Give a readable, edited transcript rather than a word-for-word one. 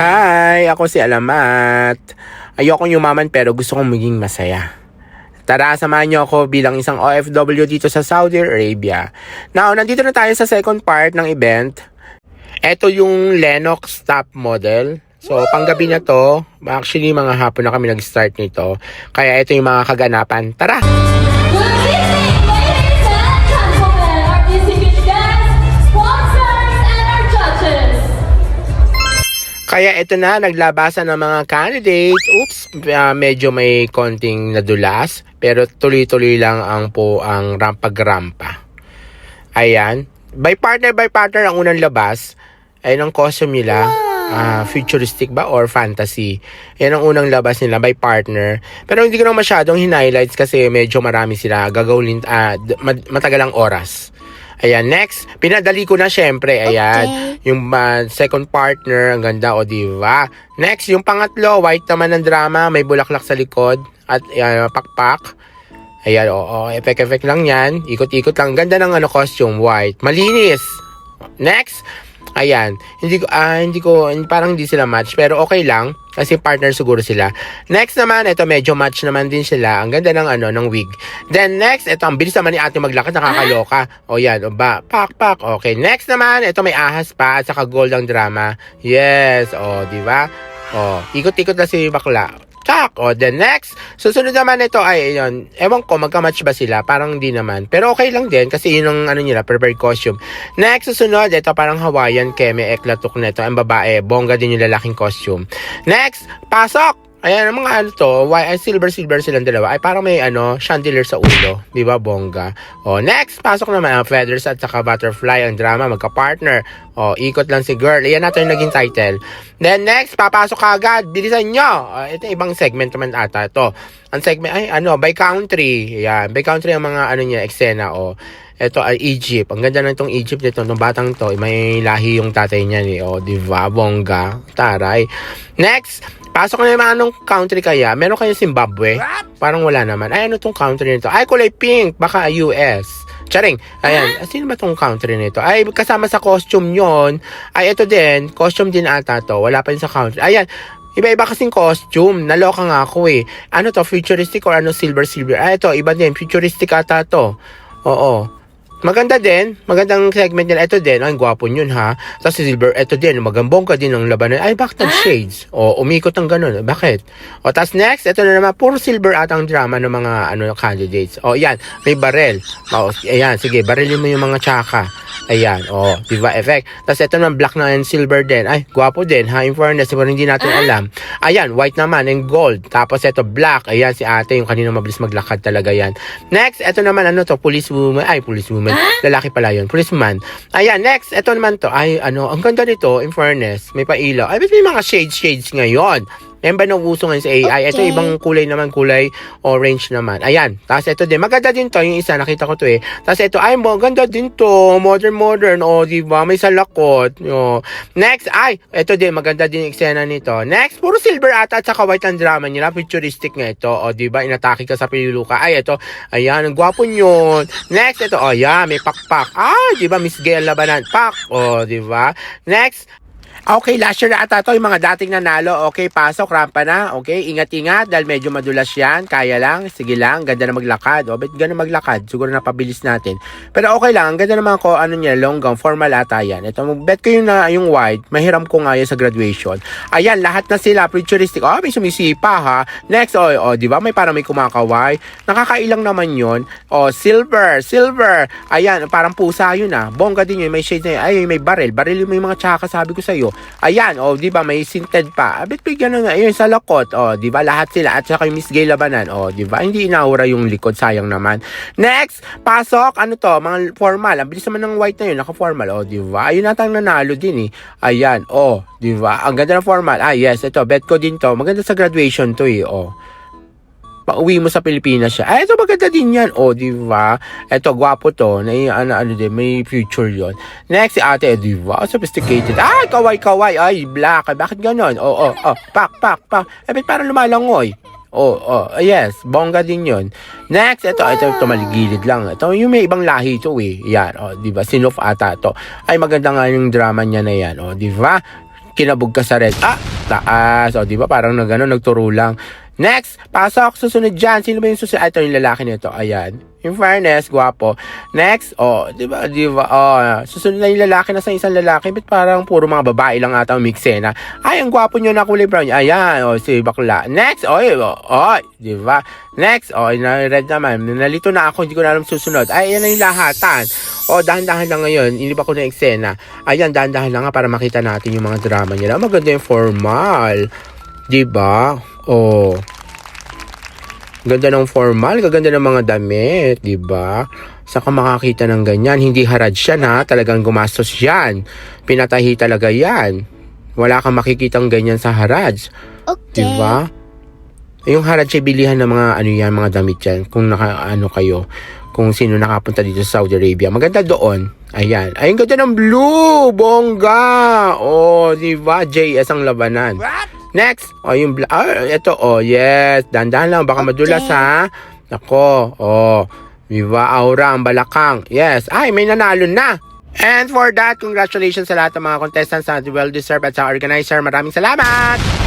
Hi! Ako si Alamat. Ayokong yumaman pero gusto kong maging masaya. Tara, samahan niyo ako bilang isang OFW dito sa Saudi Arabia. Now, nandito na tayo sa second part ng event. Ito yung Lennox top model. So, panggabi na to. Actually, mga hapon na kami nag-start nito. Kaya ito yung mga kaganapan. Tara! Kaya ito na, naglabasan ng mga candidates. Oops, medyo may konting nadulas. Pero tuloy-tuloy lang ang pag-rampa. Ayan. By partner ang unang labas. Ayan ang costume nila. Futuristic ba or fantasy? Ayan ang unang labas nila by partner. Pero hindi ko na masyadong hin-highlights kasi medyo marami sila. Gagawin, matagal ang oras. Ayan, next, pinadali ko na syempre, ayan, okay. Yung second partner, ang ganda, o diba? Next, yung pangatlo, white naman ng drama, may bulaklak sa likod, at pakpak. Ayan, effect lang yan, ikot-ikot lang, ganda ng costume, white, malinis. Next, ayan, parang hindi sila match, pero okay lang, kasi partner siguro sila. Next naman, ito medyo match naman din sila. Ang ganda ng wig. Then next, ito ang bilis naman ni ate maglakad, nakakaloka. O yan, pak. Okay, next naman, ito may ahas pa at saka gold ang drama. Yes, di ba? Ikot-ikot na si bakla. Chak! Then next, susunod naman ito ay, yun, ewan ko, magka-match ba sila? Parang hindi naman. Pero okay lang din, kasi yun ang nila, prepared costume. Next, susunod, ito parang Hawaiian, keme, eklatok na ito. Ang babae, bongga din yung lalaking costume. Next, pasok! Ayan, ang mga silver silang dalawa. Ay, parang may chandelier sa ulo. Di ba, bongga? Next, pasok naman ang feathers at saka butterfly. Ang drama, magka-partner. Ikot lang si girl. Ayan natin yung naging title. Then next, papasok ka agad. Bilisan nyo. Ito ibang segment naman ata. Ito. Ang segment, by country. Ayan, by country ang mga, eksena, Ito ay Egypt. Ang ganda na itong Egypt nito. Itong batang to, may lahi yung tatay niya ni. Di ba, bongga. Taray. Next, pasok na naman anong country kaya? Meron kayo Zimbabwe? Parang wala naman. Ay, ano tong country nito? Ay, kulay pink. Baka US. Charing. Ayan. Sino ba tong country nito? Ay, kasama sa costume yon. Ay, ito din. Costume din ata to. Wala pa rin sa country. Ayan. Iba-iba kasing costume. Naloka nga ako eh. Ano to? Futuristic or silver? Ay, ito. Iba din. Futuristic ata to. Oo. Maganda din. Magandang segment nila. Ito din. Ay, gwapo yun ha. Tapos si Silver, ito din. Magambong ka din ng labanan. Ay, bakit shades? Umikot ang ganun. Bakit? Tapos next, ito na naman. Puro silver at ang drama ng mga candidates. Yan. May barel. Ayan. Sige, barilin mo yung mga tsaka. Ayan. Diba effect? Tapos ito naman, black na and silver din. Ay, gwapo din ha. In fairness, pero hindi natin alam. Ayan, white naman and gold. Tapos ito, black. Ayan, si ate. Yung kanina mabilis maglakad talaga yan. Next, ito naman, police woman. Ay, police woman. Lalaki pala yun. Policeman. Ayan, next. Ito naman to. Ay, ang ganda nito, in fairness. May pailaw. Ay, may mga shades ngayon. Yan ba nauuso ngayon sa AI? Okay. Ito ibang kulay naman, kulay orange naman. Ayan. Tapos ito din. Maganda din to. Yung isa, nakita ko to eh. Tapos ito, ay, maganda din to. Modern. Diba? May salakot. Next, ay, ito din. Maganda din yung eksena nito. Next, puro silver ata at saka white ang drama nila. Futuristic nga ito. Diba? Inatake ka sa piluka. Ay, ito. Ayan, ang gwapo yun. Next, ito. Ayan, may pakpak. Ay, diba? Miss Gail Labanan. Pak. Diba? Next, okay, last year na ata to, yung mga dating nanalo. Okay, pasok, rampa na. Okay, ingat-ingat dahil medyo madulas yan. Kaya lang, sige lang, ganda na maglakad. Bet ganda maglakad, siguro napabilis natin. Pero okay lang, ang ganda naman ko, long gown, formal ata yan. Ito, bet ko yung white, mahiram ko nga yan sa graduation. Ayan, lahat na sila, futuristic. May sumisipa ha. Next, di ba, may parang may kumakaway. Nakakailang naman yon. Silver. Ayan, parang pusa yun ah. Bongga din yun, may shade na yun. Ay, may baril mo yung mga tsaka, sabi ko sa'yo. Ayan, di ba, may sinted pa. Bet bigyan na nga, yun, sa lakot. Di ba, lahat sila. At saka yung Miss Gay Labanan. Di ba, hindi inaura yung likod, sayang naman. Next, pasok, mga formal. Ang bilis naman ng white na yun, naka-formal. Di ba, ayun natang nanalo din eh. Ayan, di ba, ang ganda ng formal. Yes, ito, bet ko din to. Maganda sa graduation to eh, pauwi mo sa Pilipinas siya. Ay, ito maganda din yan. Di ba? Ito, gwapo to. Din, may future yon. Next, si ate, di ba? Sophisticated. Ay, kaway. Ay, black. Bakit ganon? Pak. Bet parang lumalangoy. Yes, bongga din yon. Next, ito maligilid lang. Ito, yung may ibang lahi ito eh. Yan, di ba? Sinof ata to. Ay, maganda nga yung drama niya na yan. Di ba? Kinabog ka sa red. taas. O, di ba? Parang nagturo lang. Next, pasok. Susunod dyan. Sino ba yung susunod? Ito yung lalaki nito. Ayan. In fairness, gwapo. Next, di ba? Susunod na yung lalaki na sa isang lalaki. But parang puro mga babae lang ata ang miksena. Ay, ang gwapo nyo na kulay brown. Ayan, si bakla. Next, di ba? Next, na-red naman. Nalito na ako, hindi ko na alam susunod. Ay, yan na yung lahatan. Dahan-dahan lang ngayon. Hindi ba ko na eksena? Ayan, dahan-dahan lang nga para makita natin yung mga drama nila. Maganda yung formal. Diba? Ganda ng formal, gaganda ng mga damit, diba? Saka makakita ng ganyan. Hindi harad siya na, talagang gumastos yan. Pinatahi talaga yan. Wala kang makikitang ganyan sa haraj. Okay. Diba? Yung haraj ay bilihan ng mga mga damit yan. Kung kayo. Kung sino nakapunta dito sa Saudi Arabia. Maganda doon. Ayan. Ay, ang ganda ng blue! Bongga! Diba? JS ang labanan. What? Next. Yung ito, yes. Dandahan lang. Baka madulas, ha? Nako. Diba? Aura ang balakang. Yes. Ay, may nanalo na. And for that, congratulations sa lahat ng mga contestants na well-deserved at sa organizer. Maraming salamat!